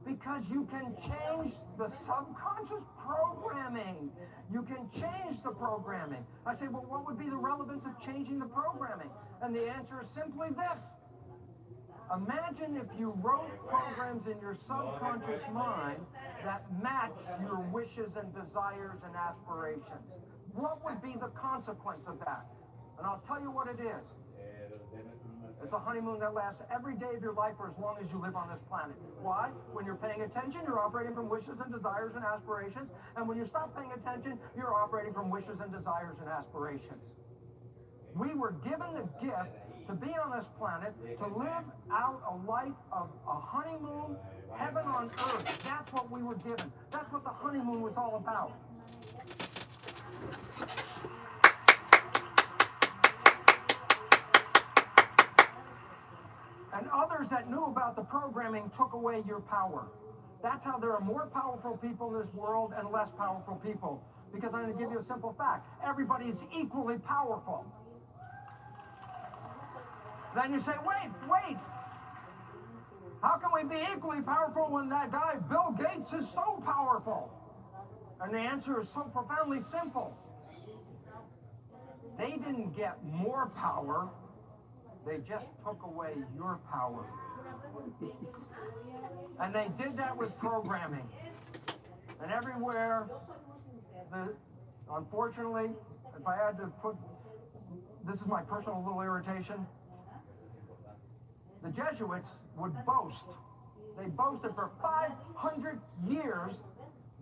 Because you can change the subconscious programming. You can change the programming. I say, well, what would be the relevance of changing the programming? And the answer is simply this. Imagine if you wrote programs in your subconscious mind that matched your wishes and desires and aspirations. What would be the consequence of that? And I'll tell you what it is. It's a honeymoon that lasts every day of your life for as long as you live on this planet. Why? When you're paying attention, you're operating from wishes and desires and aspirations. And when you stop paying attention, you're operating from wishes and desires and aspirations. We were given the gift to be on this planet, to live out a life of a honeymoon, heaven on earth. That's what we were given. That's what the honeymoon was all about. And others that knew about the programming took away your power. That's how there are more powerful people in this world and less powerful people. Because I'm going to give you a simple fact. Everybody is equally powerful. Then you say, wait. How can we be equally powerful when that guy, Bill Gates, is so powerful? And the answer is so profoundly simple. They didn't get more power. They just took away your power. And they did that with programming. And everywhere, unfortunately, if I had to put, this is my personal little irritation. The Jesuits would boast. They boasted for 500 years,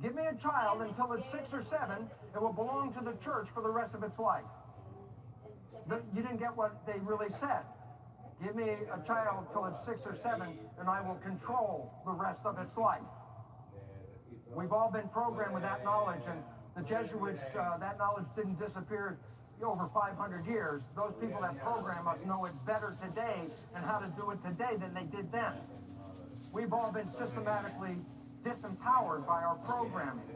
give me a child until it's 6 or 7, it will belong to the church for the rest of its life. You didn't get what they really said. Give me a child till it's 6 or 7, and I will control the rest of its life. We've all been programmed with that knowledge, and the Jesuits, that knowledge didn't disappear over 500 years. Those people that program us know it better today and how to do it today than they did then. We've all been systematically disempowered by our programming.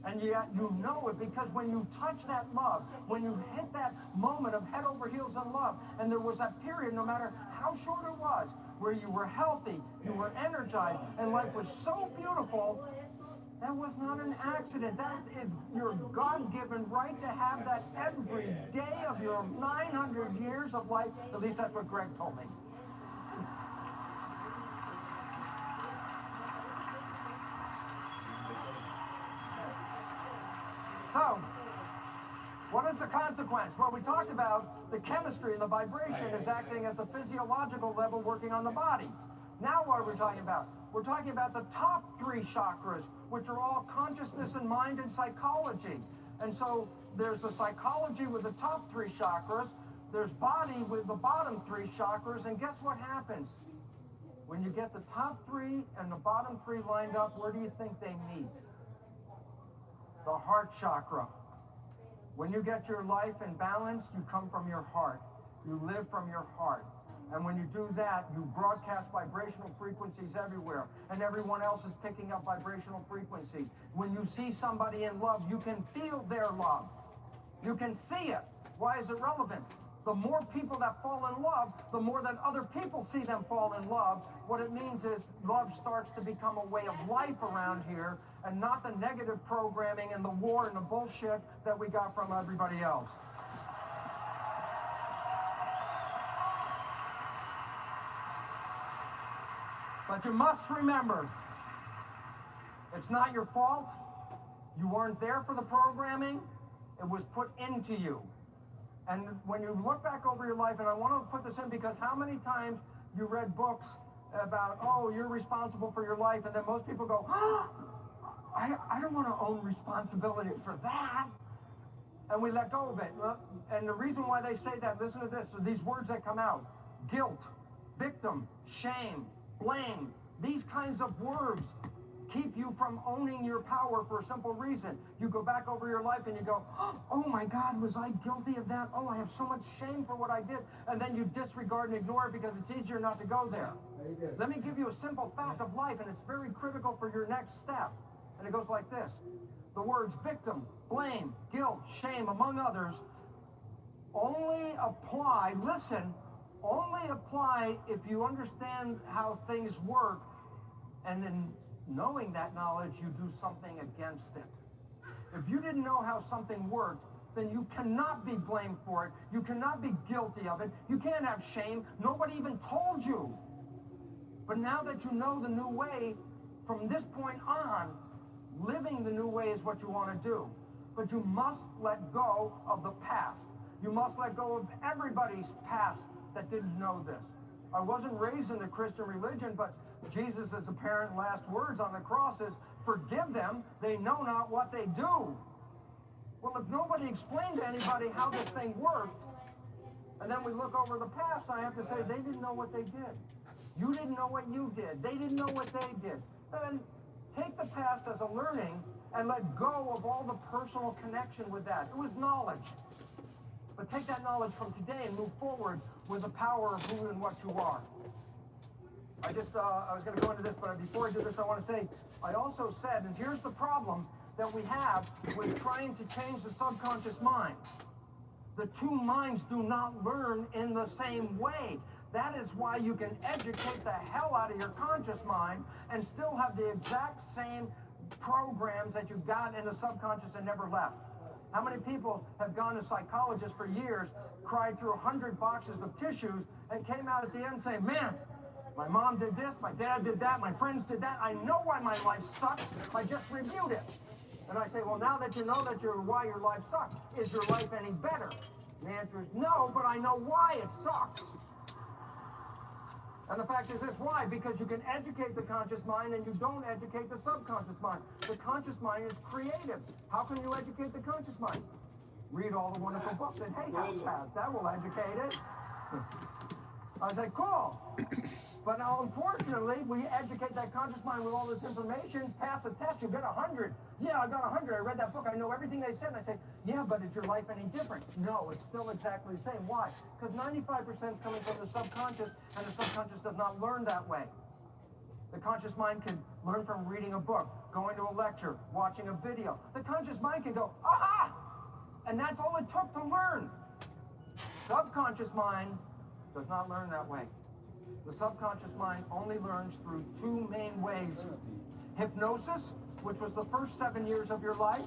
And yet you know it because when you touch that love, when you hit that moment of head over heels in love, and there was that period, no matter how short it was, where you were healthy, you were energized, and life was so beautiful, that was not an accident. That is your God-given right to have that every day of your 900 years of life. At least that's what Greg told me. So, what is the consequence? Well, we talked about the chemistry and the vibration is acting at the physiological level, working on the body. Now what are we talking about? We're talking about the top 3 chakras, which are all consciousness and mind and psychology. And so there's a psychology with the top 3 chakras, there's body with the bottom 3 chakras, and guess what happens? When you get the top 3 and the bottom 3 lined up, where do you think they meet? The heart chakra. When you get your life in balance, you come from your heart. You live from your heart. And when you do that, you broadcast vibrational frequencies everywhere. And everyone else is picking up vibrational frequencies. When you see somebody in love, you can feel their love. You can see it. Why is it relevant? The more people that fall in love, the more that other people see them fall in love. What it means is love starts to become a way of life around here, and not the negative programming and the war and the bullshit that we got from everybody else. But you must remember, it's not your fault. You weren't there for the programming. It was put into you. And when you look back over your life, and I want to put this in because how many times you read books about, oh, you're responsible for your life, and then most people go, oh, I don't want to own responsibility for that. And we let go of it. And the reason why they say that, listen to this, so these words that come out, guilt, victim, shame, blame, these kinds of words keep you from owning your power for a simple reason. You go back over your life and you go, oh my God, was I guilty of that? Oh, I have so much shame for what I did. And then you disregard and ignore it because it's easier not to go there. Let me give you a simple fact of life, and it's very critical for your next step. And it goes like this. The words victim, blame, guilt, shame, among others, only apply, listen, only apply if you understand how things work, and in knowing that knowledge, you do something against it. If you didn't know how something worked, then you cannot be blamed for it. You cannot be guilty of it. You can't have shame. Nobody even told you. But now that you know the new way, from this point on, living the new way is what you want to do. But you must let go of the past. You must let go of everybody's past that didn't know this. I wasn't raised in the Christian religion, but Jesus' apparent last words on the cross is, forgive them, they know not what they do. Well, if nobody explained to anybody how this thing worked, and then we look over the past, I have to say, they didn't know what they did. You didn't know what you did. They didn't know what they did. Then take the past as a learning and let go of all the personal connection with that. It was knowledge. But take that knowledge from today and move forward with the power of who and what you are. I was going to go into this, but before I do this, I want to say, I also said, and here's the problem that we have with trying to change the subconscious mind. The two minds do not learn in the same way. That is why you can educate the hell out of your conscious mind and still have the exact same programs that you got in the subconscious and never left. How many people have gone to psychologists for years, cried through 100 boxes of tissues, and came out at the end saying, man, my mom did this, my dad did that, my friends did that. I know why my life sucks. I just reviewed it. And I say, well, now that you know why your life sucks, is your life any better? And the answer is no, but I know why it sucks. And the fact is this, why? Because you can educate the conscious mind and you don't educate the subconscious mind. The conscious mind is creative. How can you educate the conscious mind? Read all the wonderful books that Hay House has. That will educate it. I was like, cool. But now, unfortunately, we educate that conscious mind with all this information, pass a test, you get 100. Yeah, I got 100. I read that book. I know everything they said. And I say, yeah, but is your life any different? No, it's still exactly the same. Why? Because 95% is coming from the subconscious, and the subconscious does not learn that way. The conscious mind can learn from reading a book, going to a lecture, watching a video. The conscious mind can go, aha! And that's all it took to learn. Subconscious mind does not learn that way. The subconscious mind only learns through two main ways. Hypnosis, which was the first 7 years of your life,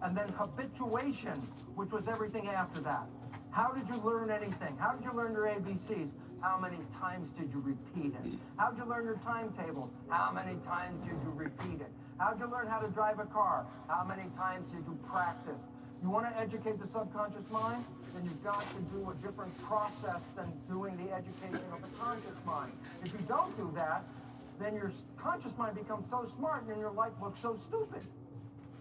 and then habituation, which was everything after that. How did you learn anything? How did you learn your ABCs? How many times did you repeat it? How did you learn your timetables? How many times did you repeat it? How did you learn how to drive a car? How many times did you practice? You want to educate the subconscious mind? Then you've got to do a different process than doing the education of the conscious mind. If you don't do that, then your conscious mind becomes so smart and your life looks so stupid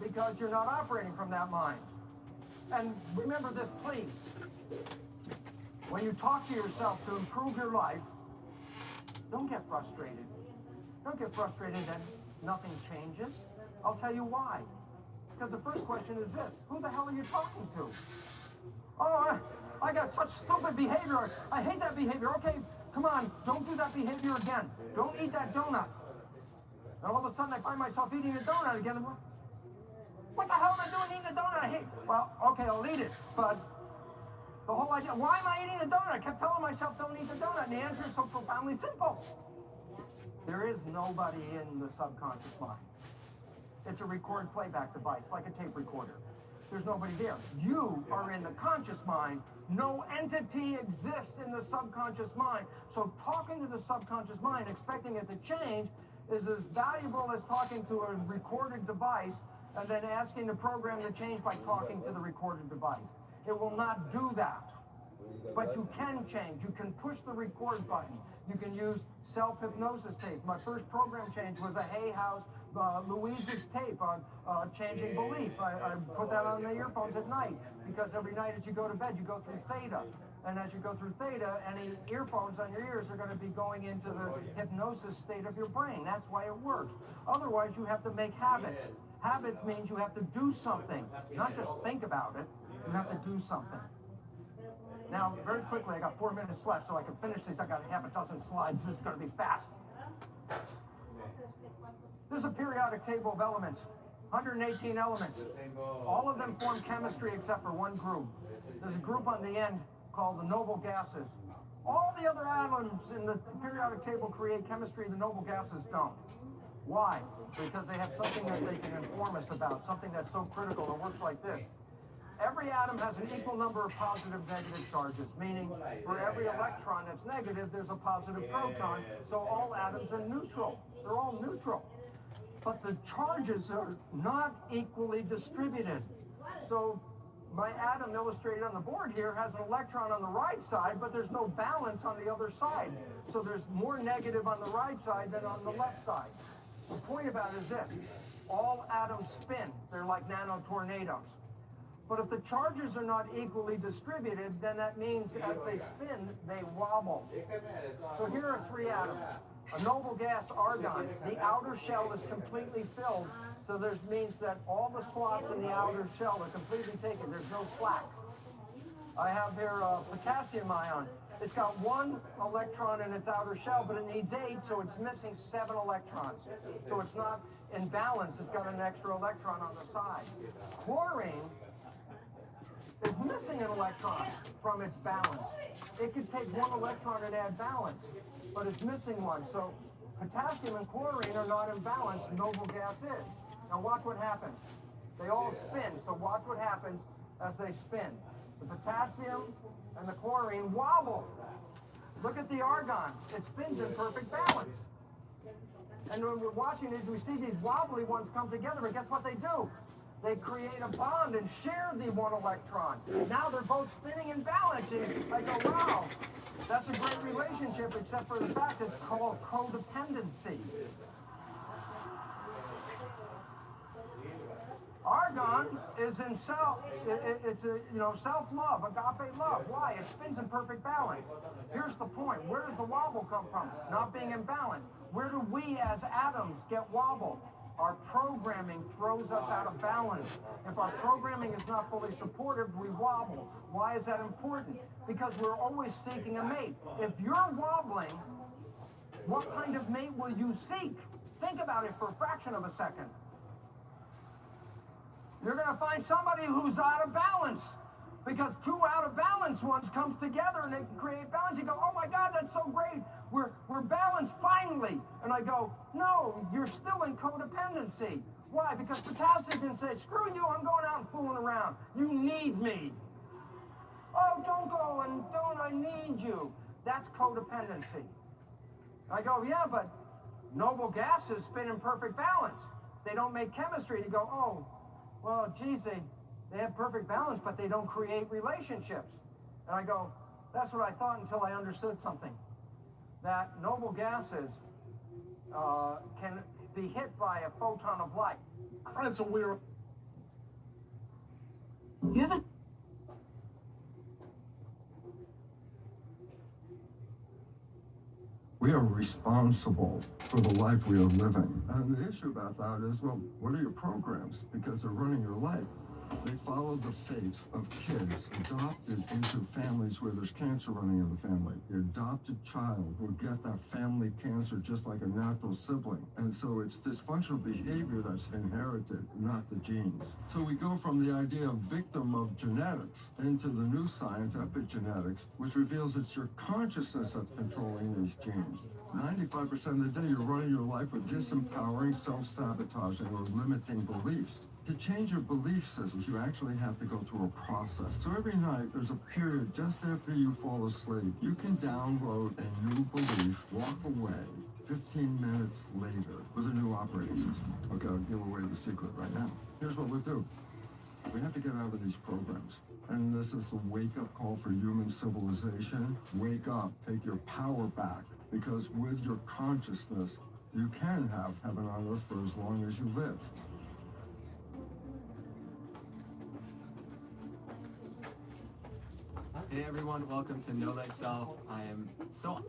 because you're not operating from that mind. And remember this, please. When you talk to yourself to improve your life, don't get frustrated. Don't get frustrated that nothing changes. I'll tell you why. Because the first question is this: who the hell are you talking to? Oh, I got such stupid behavior. I hate that behavior. Okay, come on, don't do that behavior again. Don't eat that donut. And all of a sudden I find myself eating a donut again. What the hell am I doing eating a donut? I hate. Well, okay, I'll eat it. But the whole idea, why am I eating a donut? I kept telling myself, don't eat the donut. And the answer is so profoundly simple. There is nobody in the subconscious mind. It's a record playback device, like a tape recorder. There's nobody there. You are in the conscious mind. No entity exists in the subconscious mind. So talking to the subconscious mind, expecting it to change, is as valuable as talking to a recorded device and then asking the program to change by talking to the recorded device. It will not do that. But you can change. You can push the record button. You can use self-hypnosis tape. My first program change was a Hay House Louise's tape on changing belief. I put that on the earphones at night because every night as you go to bed, you go through theta. And as you go through theta, any earphones on your ears are going to be going into the hypnosis state of your brain. That's why it works. Otherwise, you have to make habits. Habit means you have to do something, not just think about it. You have to do something. Now, very quickly, I got 4 minutes left, so I can finish this. I got half a dozen slides. This is going to be fast. This is a periodic table of elements, 118 elements. All of them form chemistry except for one group. There's a group on the end called the noble gases. All the other atoms in the periodic table create chemistry, the noble gases don't. Why? Because they have something that they can inform us about, something that's so critical. It works like this. Every atom has an equal number of positive, negative charges, meaning for every electron that's negative, there's a positive proton, so all atoms are neutral. They're all neutral. But the charges are not equally distributed. So my atom illustrated on the board here has an electron on the right side, but there's no balance on the other side. So there's more negative on the right side than on the left side. The point about it is this: all atoms spin. They're like nano tornadoes. But if the charges are not equally distributed, then that means as they spin, they wobble. So here are 3 atoms. A noble gas, argon. The outer shell is completely filled, so this means that all the slots in the outer shell are completely taken. There's no slack. I have here a potassium ion. It's got 1 electron in its outer shell, but it needs 8, so it's missing 7 electrons. So it's not in balance. It's got an extra electron on the side. Chlorine is missing an electron from its balance. It could take 1 electron and add balance, but it's missing 1. So potassium and chlorine are not in balance, noble gas is. Now watch what happens. They all spin, so watch what happens as they spin. The potassium and the chlorine wobble. Look at the argon. It spins in perfect balance. And when we're watching these, we see these wobbly ones come together, but guess what they do? They create a bond and share the one electron. Now they're both spinning and balancing. I go, wow, that's a great relationship, except for the fact it's called codependency. Argon is in it's a self-love, agape love. Why? It spins in perfect balance. Here's the point. Where does the wobble come from? Not being in balance. Where do we as atoms get wobble? Our programming throws us out of balance. If our programming is not fully supportive, we wobble. Why is that important? Because we're always seeking a mate. If you're wobbling, what kind of mate will you seek? Think about it for a fraction of a second. You're going to find somebody who's out of balance, because two out of balance ones comes together and they can create balance. You go, oh my God, that's so great. We're balanced finally. And I go, no, you're still in codependency. Why? Because potassium can say, screw you, I'm going out and fooling around. You need me. Oh, don't go and don't, I need you. That's codependency. I go, yeah, but noble gases spin in perfect balance. They don't make chemistry. You go, oh, well, geez, they have perfect balance, but they don't create relationships. And I go, that's what I thought until I understood something. That noble gases can be hit by a photon of light. All right, so we're You haven't. We are responsible for the life we are living. And the issue about that is, well, what are your programs? Because they're running your life. They follow the fate of kids adopted into families where there's cancer running in the family. The adopted child will get that family cancer just like a natural sibling. And so it's dysfunctional behavior that's inherited, not the genes. So we go from the idea of victim of genetics into the new science, epigenetics, which reveals it's your consciousness that's controlling these genes. 95% of the day, you're running your life with disempowering, self-sabotaging, or limiting beliefs. To change your belief systems, you actually have to go through a process. So every night, there's a period just after you fall asleep. You can download a new belief, walk away 15 minutes later with a new operating system. Okay, I'll give away the secret right now. Here's what we'll do. We have to get out of these programs. And this is the wake-up call for human civilization. Wake up, take your power back. Because with your consciousness, you can have heaven on earth for as long as you live. Hey everyone, welcome to Know Thyself. I am so